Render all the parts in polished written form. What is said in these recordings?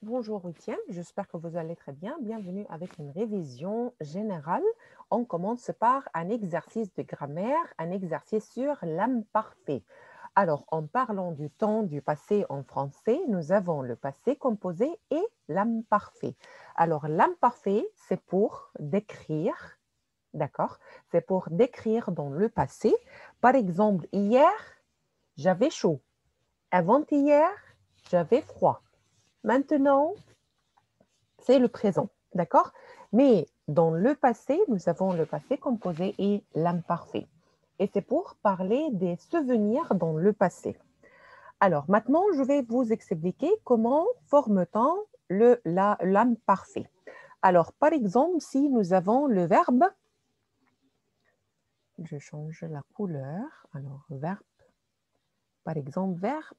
Bonjour Étienne, j'espère que vous allez très bien. Bienvenue avec une révision générale. On commence par un exercice de grammaire, un exercice sur l'imparfait. Alors, en parlant du temps du passé en français, nous avons le passé composé et l'imparfait. Alors, l'imparfait, c'est pour décrire, d'accord? C'est pour décrire dans le passé. Par exemple, hier, j'avais chaud. Avant-hier, j'avais froid. Maintenant, c'est le présent, d'accord? Mais dans le passé, nous avons le passé composé et l'imparfait. Et c'est pour parler des souvenirs dans le passé. Alors maintenant, je vais vous expliquer comment forme-t-on l'imparfait. Alors, par exemple, si nous avons le verbe, je change la couleur. Alors, verbe, par exemple, verbe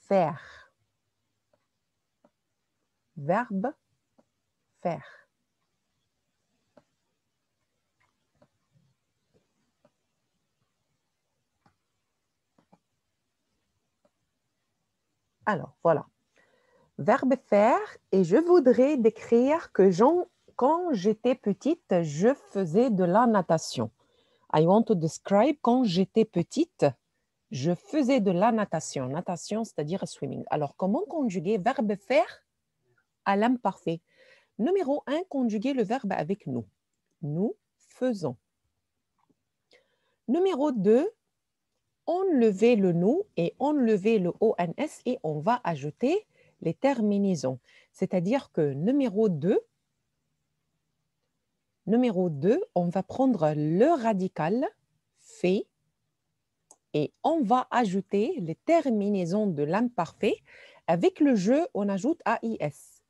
faire. Verbe faire. Alors, voilà. Verbe faire, et je voudrais décrire que quand j'étais petite, je faisais de la natation. I want to describe quand j'étais petite, je faisais de la natation. Natation, c'est-à-dire swimming. Alors, comment conjuguer verbe faire à l'imparfait? Numéro 1, conjuguer le verbe avec nous. Nous faisons. Numéro 2, enlever le nous et enlever le ONS et on va ajouter les terminaisons. C'est-à-dire que numéro 2, on va prendre le radical fait et on va ajouter les terminaisons de l'imparfait. Avec le je, on ajoute AIS.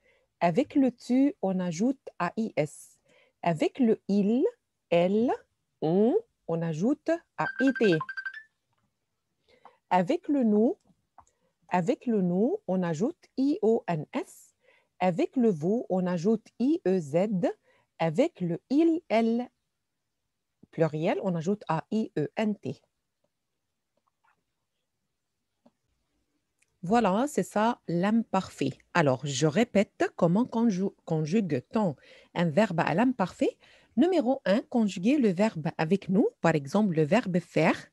Avec le tu, on ajoute AIS. Avec le il, elle, on ajoute AIT. Avec le nous, on ajoute IONS. Avec le vous, on ajoute IEZ. Avec le il, elle, pluriel, on ajoute AIENT. Voilà, c'est ça l'imparfait. Alors, je répète comment conjugue-t-on un verbe à l'imparfait. Numéro 1, conjuguer le verbe avec nous. Par exemple, le verbe faire.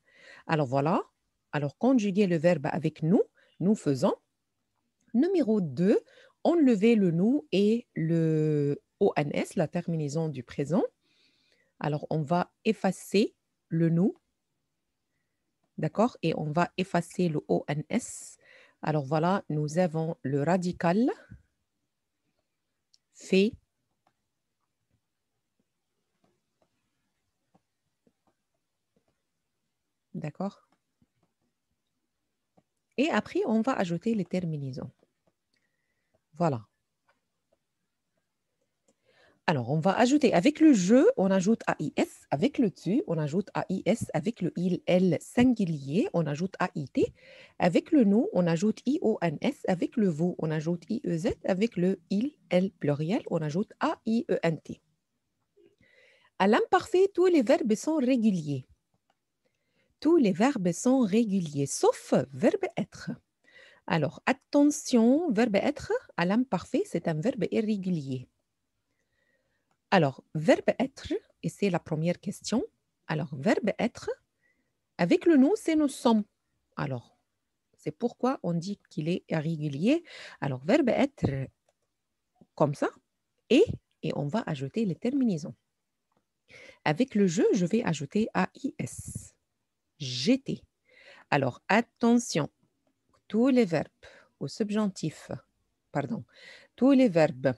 Alors, voilà. Alors, conjuguer le verbe avec nous. Nous faisons. Numéro 2, enlever le nous et le ONS, la terminaison du présent. Alors, on va effacer le nous, d'accord? Et on va effacer le ONS. Alors, voilà, nous avons le radical fait. D'accord? Et après, on va ajouter les terminaisons. Voilà. Alors, on va ajouter avec le je, on ajoute AIS. Avec le tu, on ajoute AIS. Avec le il, elle singulier, on ajoute AIT. Avec le nous, on ajoute IONS. Avec le vous, on ajoute IEZ. Avec le il, elle pluriel, on ajoute AIENT. À l'imparfait, tous les verbes sont réguliers. Tous les verbes sont réguliers, sauf verbe être. Alors, attention, verbe être, à l'imparfait, c'est un verbe irrégulier. Alors, verbe être, et c'est la première question. Alors, verbe être, avec le nous, c'est nous sommes. Alors, c'est pourquoi on dit qu'il est irrégulier. Alors, verbe être, comme ça, et on va ajouter les terminaisons. Avec le je vais ajouter AIS. J'étais. Alors, attention, tous les verbes au subjonctif, pardon, tous les verbes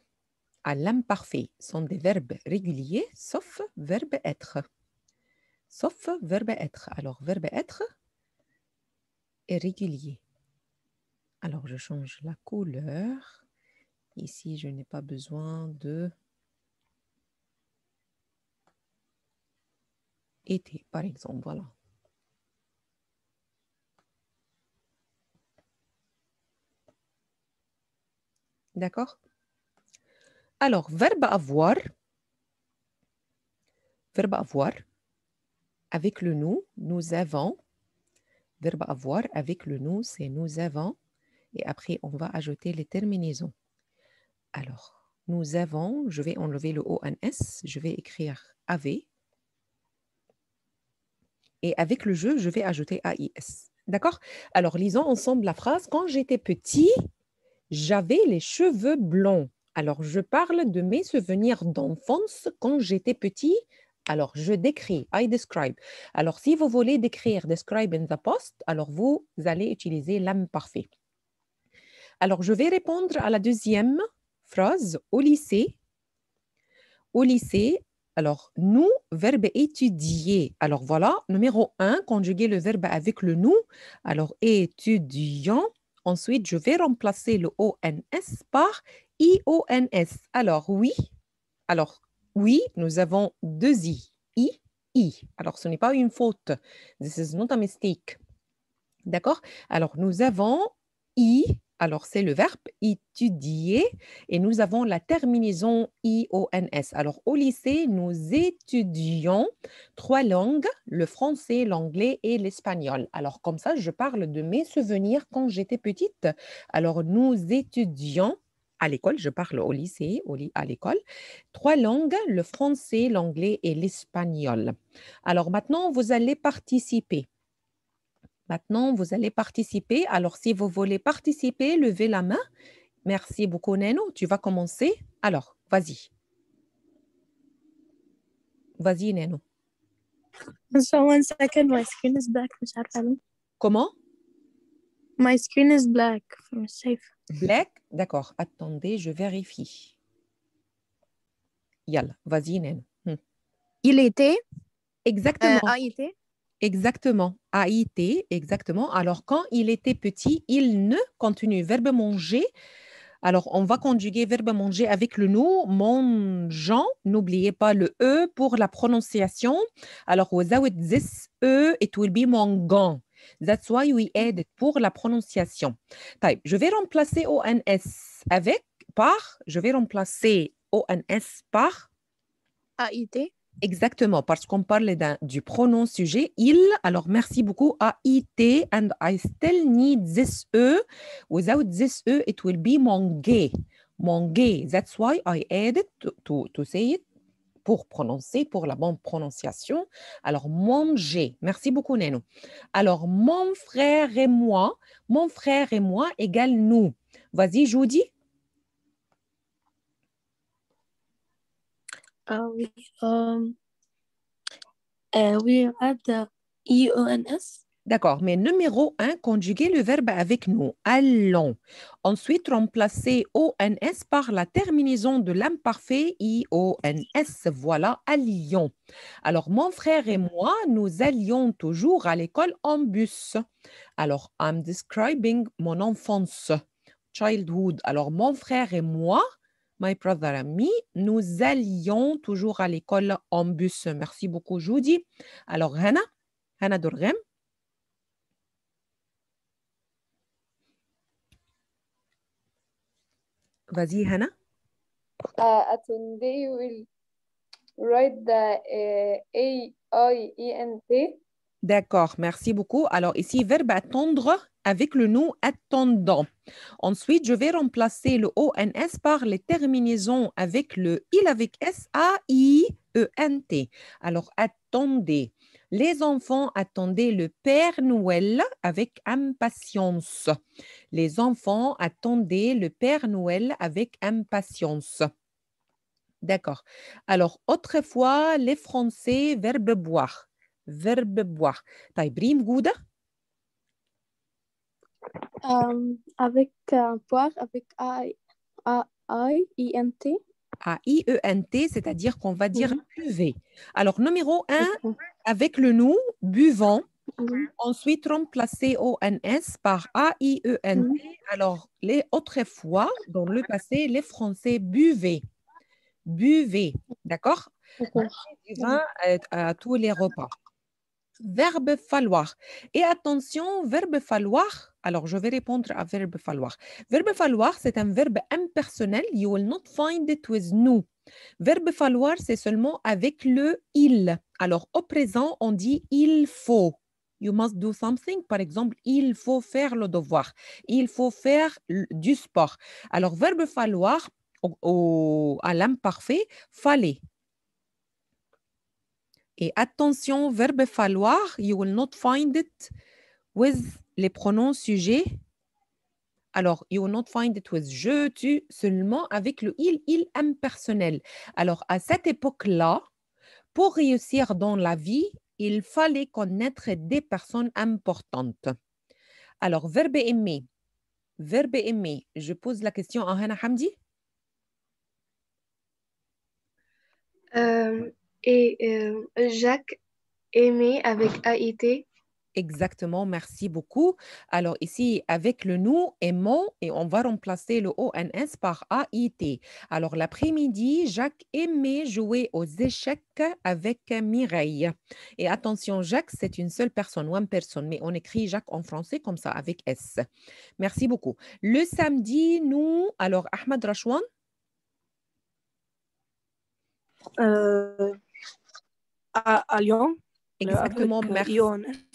à l'imparfait sont des verbes réguliers, sauf verbe être. Sauf verbe être. Alors, verbe être est régulier. Alors, je change la couleur. Ici, je n'ai pas besoin de été, par exemple. Voilà. D'accord? Alors, verbe avoir. Verbe avoir. Avec le nous, nous avons. Verbe avoir avec le nous, c'est nous avons. Et après, on va ajouter les terminaisons. Alors, nous avons, je vais enlever le ONS, je vais écrire AV. Et avec le jeu, je vais ajouter AIS. D'accord? Alors, lisons ensemble la phrase. Quand j'étais petit, j'avais les cheveux blonds. Alors, je parle de mes souvenirs d'enfance quand j'étais petit. Alors, je décris, I describe. Alors, si vous voulez décrire describe in the past, alors vous allez utiliser l'imparfait. Alors, je vais répondre à la deuxième phrase. Au lycée, alors, nous, verbe étudier. Alors, voilà, numéro 1, conjuguer le verbe avec le nous. Alors, étudiant. Ensuite, je vais remplacer le ONS par IONS. Alors, oui, nous avons deux I, I. Alors, ce n'est pas une faute. This is not a mistake. D'accord? Alors, nous avons I, alors c'est le verbe étudier, et nous avons la terminaison IONS. Alors, au lycée, nous étudions 3 langues, le français, l'anglais et l'espagnol. Alors, comme ça, je parle de mes souvenirs quand j'étais petite. Alors, nous étudions à l'école, je parle au lycée, à l'école, 3 langues, le français, l'anglais et l'espagnol. Alors, maintenant, vous allez participer. Maintenant, vous allez participer. Alors, si vous voulez participer, levez la main. Merci beaucoup, Neno. Tu vas commencer. Alors, vas-y. Vas-y, Neno. So 1 second, my screen is black. مش عارفة ليه. Comment? My screen is black. مش شايفة. Black? D'accord. Attendez, je vérifie. Yalla, vas-y, Neno. Il était. Exactement. A été. Exactement. AIT, exactement. Alors, quand il était petit, il ne continue. Verbe manger. Alors, on va conjuguer verbe manger avec le nous, mangeant. N'oubliez pas le E pour la prononciation. Alors, without this E, it will be mangan. That's why we add it pour la prononciation. طيب, je vais remplacer ONS je vais remplacer ONS par A été. exactement, parce qu'on parle du pronom sujet, il. Alors, merci beaucoup. AIT, and I still need this E. Without this E, it will be manger. Manger. That's why I added to say it, pour prononcer, pour la bonne prononciation. Alors, manger. Merci beaucoup, Neno. Alors, mon frère et moi égale nous. Vas-y, Judy. Oui. We add the EONS. D'accord, mais numéro 1, conjuguer le verbe avec nous. Allons. Ensuite, remplacer ONS par la terminaison de l'imparfait IONS. Voilà, allions. Alors, mon frère et moi, nous allions toujours à l'école en bus. Alors, I'm describing mon enfance, childhood. Alors, mon frère et moi, my brother and me, nous allions toujours à l'école en bus. Merci beaucoup, Judy. Alors, Hana Dorghem. Vas-y, Hannah. Attendez will write the AIENT. D'accord, merci beaucoup. Alors ici, verbe attendre avec le nous attendant. Ensuite, je vais remplacer le ONS par les terminaisons avec le il avec S, A, I, E, N, T. Alors, attendez. Les enfants attendaient le Père Noël avec impatience. Les enfants attendaient le Père Noël avec impatience. D'accord. Alors, autrefois, les Français, verbe boire. Verbe boire. طيب ريم جودة. Avec boire, avec A-I-E-N-T. A-I-E-N-T, c'est-à-dire qu'on va dire buvez. Alors, numéro 1, avec le nous, buvons. Ensuite, remplacer ONS par A-I-E-N-T. Alors, les autrefois, dans le passé, les Français buvaient. Buvez. D'accord? Du vin à tous les repas. Verbe falloir. Et attention, verbe falloir. Alors, je vais répondre à verbe falloir. Verbe falloir, c'est un verbe impersonnel. You will not find it with nous. Verbe falloir, c'est seulement avec le il. Alors, au présent, on dit il faut. You must do something. Par exemple, il faut faire le devoir. Il faut faire du sport. Alors, verbe falloir, à l'imparfait, fallait. Et attention, verbe falloir, you will not find it with les pronoms sujets. Alors, you will not find it with je, tu, seulement avec le il impersonnel. Alors, à cette époque-là, pour réussir dans la vie, il fallait connaître des personnes importantes. Alors, verbe aimer. Verbe aimer. Je pose la question à Hana Hamdi. Jacques aimait avec AIT. Exactement, merci beaucoup. Alors ici, avec le nous, aimons, et on va remplacer le ONS par AIT. Alors l'après-midi, Jacques aimait jouer aux échecs avec Mireille. Et attention, Jacques, c'est une seule personne, one person, mais on écrit Jacques en français comme ça, avec S. Merci beaucoup. Le samedi, nous, alors Ahmed Rachouan. À Lyon. Exactement,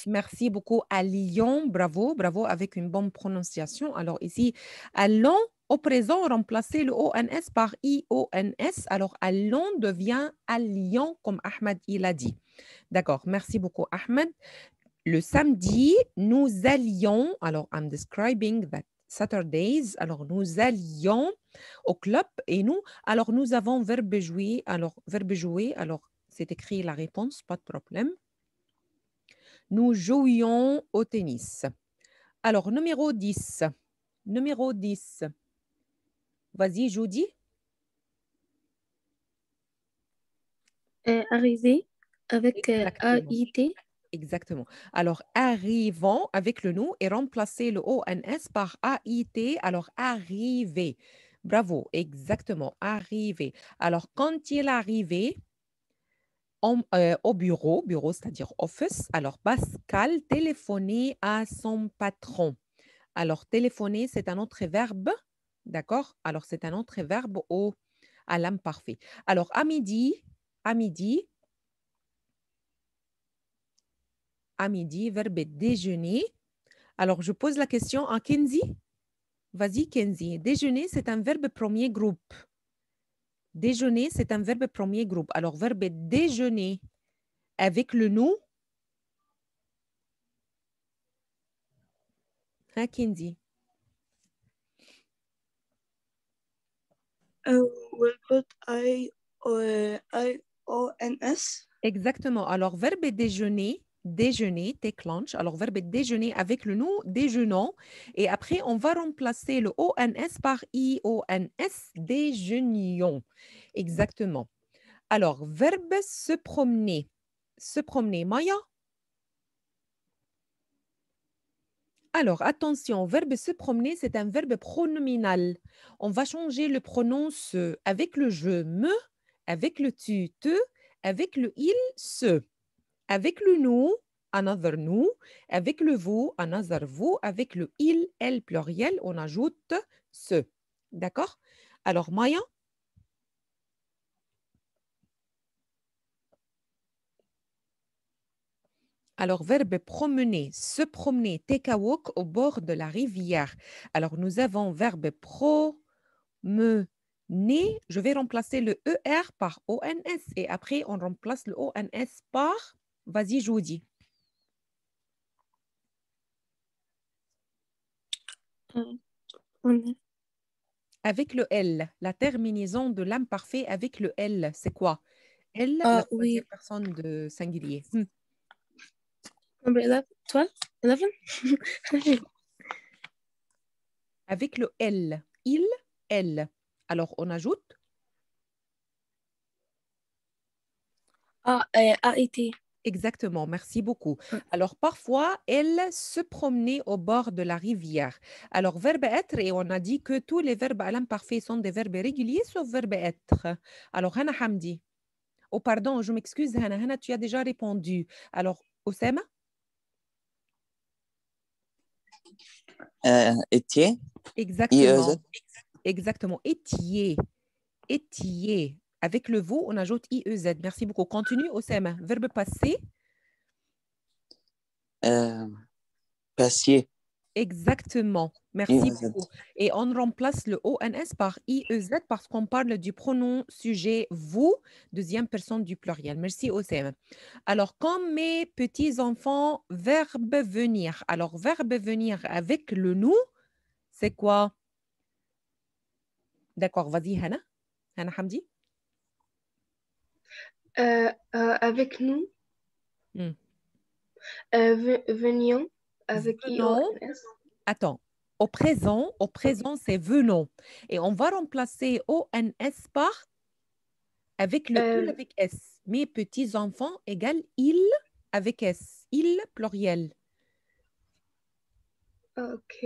merci beaucoup à Lyon, bravo, bravo, avec une bonne prononciation. Alors ici, allons au présent, remplacer le ONS par IONS. Alors allons devient à Lyon, comme Ahmed il a dit. D'accord, merci beaucoup Ahmed. Le samedi, nous allions, alors I'm describing that Saturdays, alors nous allions au club et nous, alors nous avons verbe jouer, alors c'est écrit la réponse, pas de problème. Nous jouions au tennis. Alors, numéro 10. Numéro 10. Vas-y, Judy. Arriver avec AIT. Exactement. Alors, arrivons avec le nous et remplacer le ONS par AIT. Alors, arriver. Bravo, exactement, arriver. Alors, quand il arrivait, au bureau, c'est-à-dire office. Alors, Pascal téléphonait à son patron. Alors, téléphoner, c'est un autre verbe, d'accord? Alors, c'est un autre verbe à l'imparfait. Alors, à midi, verbe déjeuner. Alors, je pose la question à Kenzie. Vas-y, Kenzie. Déjeuner, c'est un verbe premier groupe. Déjeuner, c'est un verbe premier groupe. Alors, verbe déjeuner avec le nous. Hein, Kenzie? We'll put IONS. Exactement. Alors, verbe déjeuner, take lunch. Alors, verbe déjeuner avec le nous, déjeunons. Et après, on va remplacer le ONS par IONS, déjeunions. Exactement. Alors, verbe se promener. Se promener, Maya? Alors, attention, verbe se promener, c'est un verbe pronominal. On va changer le pronom se avec le je, me, avec le tu, te, avec le il, se. Avec le nous, another nous, avec le vous, another vous, avec le il, elle pluriel, on ajoute ce. D'accord? Alors, Maya? Alors, verbe promener, se promener, take a walk au bord de la rivière. Alors, nous avons verbe promener. Je vais remplacer le ER par ONS et après, on remplace le ONS par, vas-y, Judy. Avec le L, la terminaison de l'imparfait avec le L, c'est quoi? L, la troisième personne de singulier. Number 12? 11? Avec le L, il, elle. Alors, on ajoute? AIT. Exactement, merci beaucoup. Alors, parfois, elle se promenait au bord de la rivière. Alors, verbe être, et on a dit que tous les verbes à l'imparfait sont des verbes réguliers, sauf verbe être. Alors, Hana Hamdi. Oh, pardon, je m'excuse, Hana. Hana, tu as déjà répondu. Alors, Oussama? Étiez. Exactement. Exactement. Étiez. Étiez. Avec le vous, on ajoute IEZ. Merci beaucoup. Continue, Oussama. Verbe passé. Passier. Exactement. Merci IEZ. beaucoup. Et on remplace le ONS par IEZ parce qu'on parle du pronom sujet vous, deuxième personne du pluriel. Merci, Oussem. Alors, comme mes petits-enfants, verbe venir. Alors, verbe venir avec le nous, c'est quoi? D'accord, vas-y, Hana. Hana Hamdi. Avec nous, Hmm. venions avec Venons. IONS. Attends. Au présent, c'est venons. Et on va remplacer ONS par avec le il avec S. Mes petits-enfants égale il avec S. Il pluriel. Ok,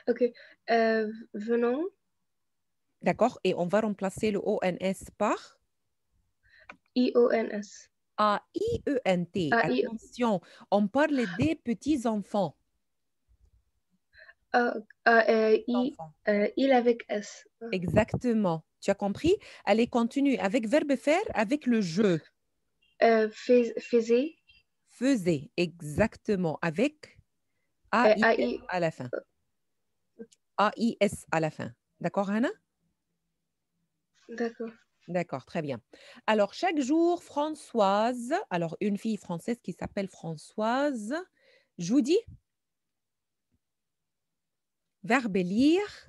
ok. Venons D'accord? Et on va remplacer le ONS par IONS. AIENT. AI. Attention, on parle des petits-enfants. Enfants. Il avec S. Exactement. Tu as compris? Allez, continue. Avec verbe faire, avec le je. Faisait. Faisait. Exactement. Avec AIS AI. à la fin. AIS à la fin. D'accord, Hannah? D'accord. D'accord, très bien. Alors, chaque jour, Françoise, alors une fille française qui s'appelle Françoise, je vous dis, verbe lire,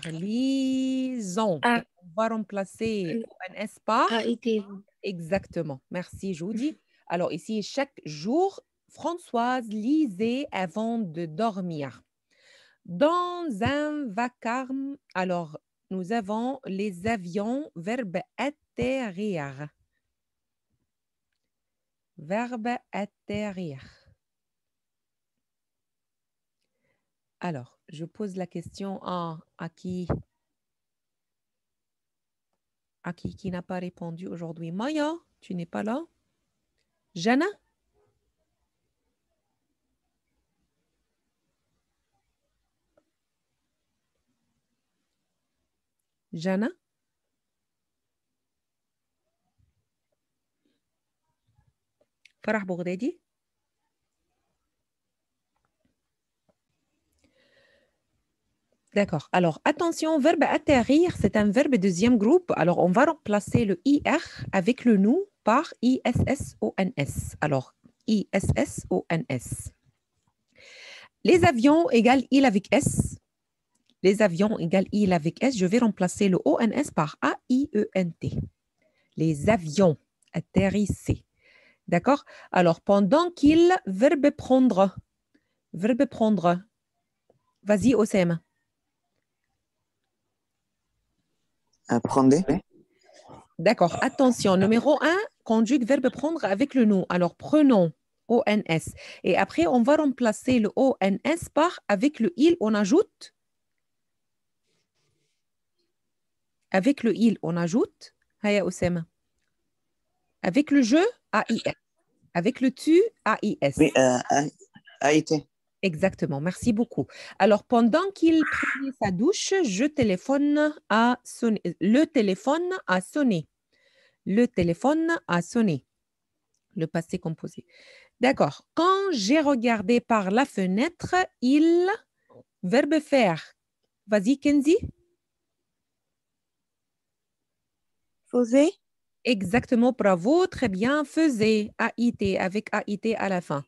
lisons. Ah. Et on va remplacer ONS par AIT. exactement. Merci, Judy. Alors, ici, chaque jour, Françoise lisait avant de dormir. Dans un vacarme, alors, nous avons les avions, verbe atterrir. Verbe atterrir. Alors, je pose la question à qui n'a pas répondu aujourd'hui. Maya, tu n'es pas là? Jana? Jana? Farah Boughdadi? D'accord. Alors, attention, verbe atterrir, c'est un verbe deuxième groupe. Alors, on va remplacer le IR avec le nous par ISSONS. Alors, ISSONS. Les avions égale il avec S. Les avions égale il avec S. Je vais remplacer le ONS par AIENT. Les avions atterrissaient. D'accord? Alors, pendant qu'il, verbe prendre. Verbe prendre. Vas-y, Osem. Prendez. D'accord. Attention, numéro 1, conjugue verbe prendre avec le nous. Alors, prenons, ONS. Et après, on va remplacer le ONS par, avec le il, on ajoute. Avec le il, on ajoute. Haya Osem. Avec le je, AIS. Avec le tu, AIS. Oui, AIT. Exactement, merci beaucoup. Alors, pendant qu'il prenait sa douche, le téléphone a sonné. Le téléphone a sonné. Le téléphone a sonné. Le passé composé. D'accord. Quand j'ai regardé par la fenêtre, il... Verbe faire. Vas-y, Kenzie. Faisait. Exactement, bravo. Très bien. Faisait. AIT, avec AIT à la fin.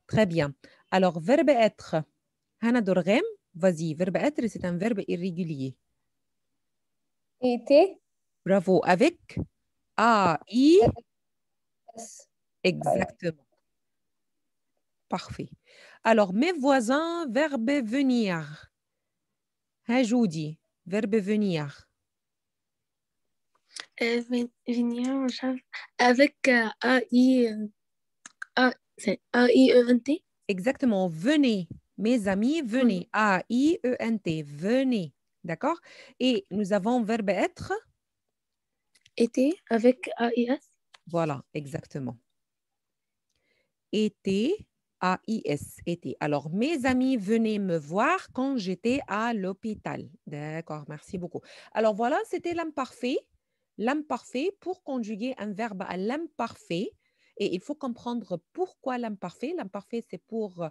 Très bien. Alors, verbe être. Hana Dorghem. Vas-y, verbe être, c'est un verbe irrégulier. IT. Bravo. Avec AI. S. Exactement. Parfait. Alors, mes voisins, verbe venir. Hajoudi, verbe venir. Venir avec c'est AIENT. Exactement. Venez. Mes amis, venez. A-I-E-N-T. Venez. D'accord? Et nous avons verbe être. Été avec AIS. Voilà, exactement. Été, A-I-S. Été. Alors, mes amis venaient me voir quand j'étais à l'hôpital. D'accord, merci beaucoup. Alors, voilà, c'était l'imparfait. L'imparfait pour conjuguer un verbe à l'imparfait. Et il faut comprendre pourquoi l'imparfait. L'imparfait, c'est pour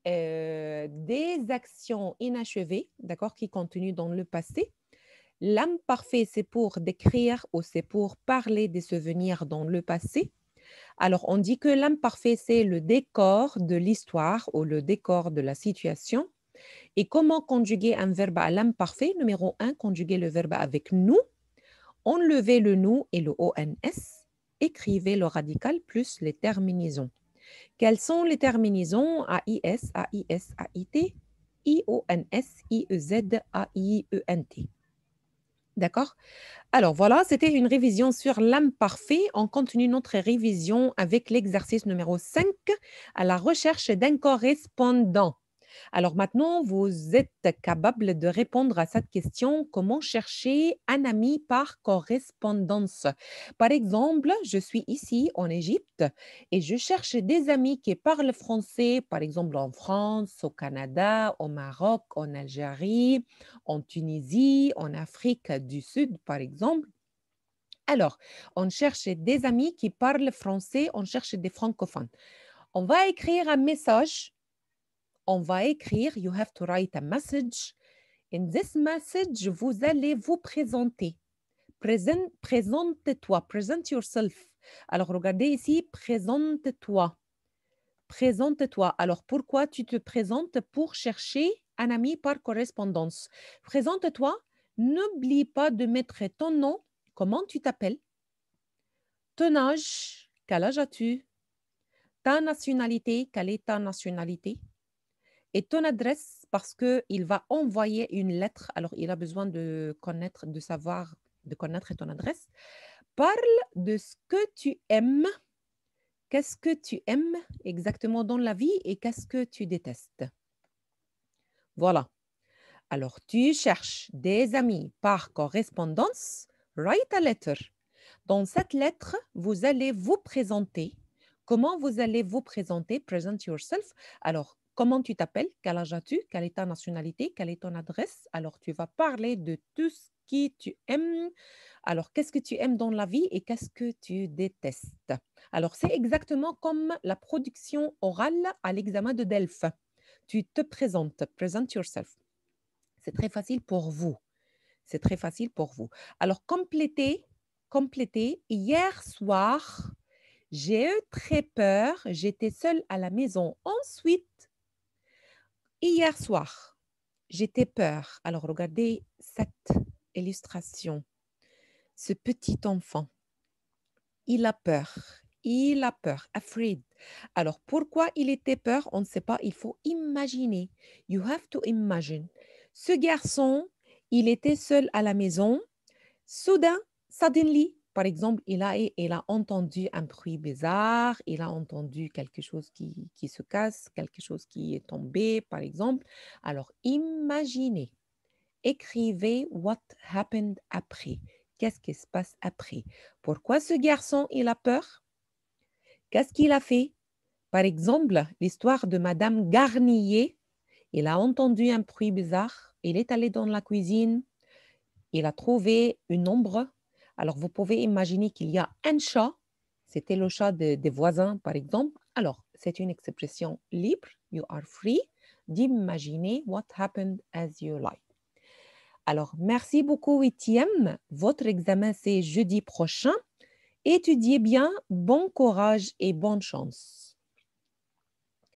des actions inachevées, d'accord, qui continuent dans le passé. L'imparfait, c'est pour décrire ou c'est pour parler des souvenirs dans le passé. Alors, on dit que l'imparfait, c'est le décor de l'histoire ou le décor de la situation. Et comment conjuguer un verbe à l'imparfait? Numéro 1, conjuguer le verbe avec nous. Enlevez le nous et le ONS. Écrivez le radical plus les terminaisons. Quelles sont les terminaisons? AIS, AIS, AIT, IONS, IEZ, AIENT. D'accord? Alors voilà, c'était une révision sur l'imparfait. On continue notre révision avec l'exercice numéro 5, à la recherche d'un correspondant. Alors maintenant, vous êtes capable de répondre à cette question, comment chercher un ami par correspondance? Par exemple, je suis ici en Égypte et je cherche des amis qui parlent français, par exemple en France, au Canada, au Maroc, en Algérie, en Tunisie, en Afrique du Sud, par exemple. Alors, on cherche des amis qui parlent français, on cherche des francophones. On va écrire un message. On va écrire, you have to write a message. In this message, vous allez vous présenter. Présente-toi, present yourself. Alors, regardez ici, présente-toi. Présente-toi. Alors, pourquoi tu te présentes? Pour chercher un ami par correspondance. Présente-toi. N'oublie pas de mettre ton nom. Comment tu t'appelles? Ton âge. Quel âge as-tu? Ta nationalité. Quelle est ta nationalité? Et ton adresse, parce qu'il va envoyer une lettre. Alors, il a besoin de connaître, de savoir, de connaître ton adresse. Parle de ce que tu aimes. Qu'est-ce que tu aimes exactement dans la vie et qu'est-ce que tu détestes? Voilà. Alors, tu cherches des amis par correspondance. Write a letter. Dans cette lettre, vous allez vous présenter. Comment vous allez vous présenter? Present yourself. Alors, comment tu t'appelles? Quel âge as-tu? Quelle est ta nationalité? Quelle est ton adresse? Alors, tu vas parler de tout ce que tu aimes. Alors, qu'est-ce que tu aimes dans la vie et qu'est-ce que tu détestes? Alors, c'est exactement comme la production orale à l'examen de DELF. Tu te présentes. Present yourself. C'est très facile pour vous. C'est très facile pour vous. Alors, complétez. Hier soir, j'ai eu très peur. J'étais seule à la maison. Ensuite, hier soir, j'étais peur. Alors, regardez cette illustration. Ce petit enfant, il a peur. Il a peur. Afraid. Alors, pourquoi il était peur? On ne sait pas. Il faut imaginer. You have to imagine. Ce garçon, il était seul à la maison. Soudain, suddenly, par exemple, il a entendu un bruit bizarre, il a entendu quelque chose qui se casse, quelque chose qui est tombé, par exemple. Alors, imaginez, écrivez what happened après. Qu'est-ce qui se passe après? Pourquoi ce garçon, il a peur? Qu'est-ce qu'il a fait? Par exemple, l'histoire de Madame Garnier, il a entendu un bruit bizarre, il est allé dans la cuisine, il a trouvé une ombre. Alors, vous pouvez imaginer qu'il y a un chat. C'était le chat des voisins, par exemple. Alors, c'est une expression libre. You are free d'imaginer what happened as you like. Alors, merci beaucoup, 8e. Votre examen, c'est jeudi prochain. Étudiez bien. Bon courage et bonne chance.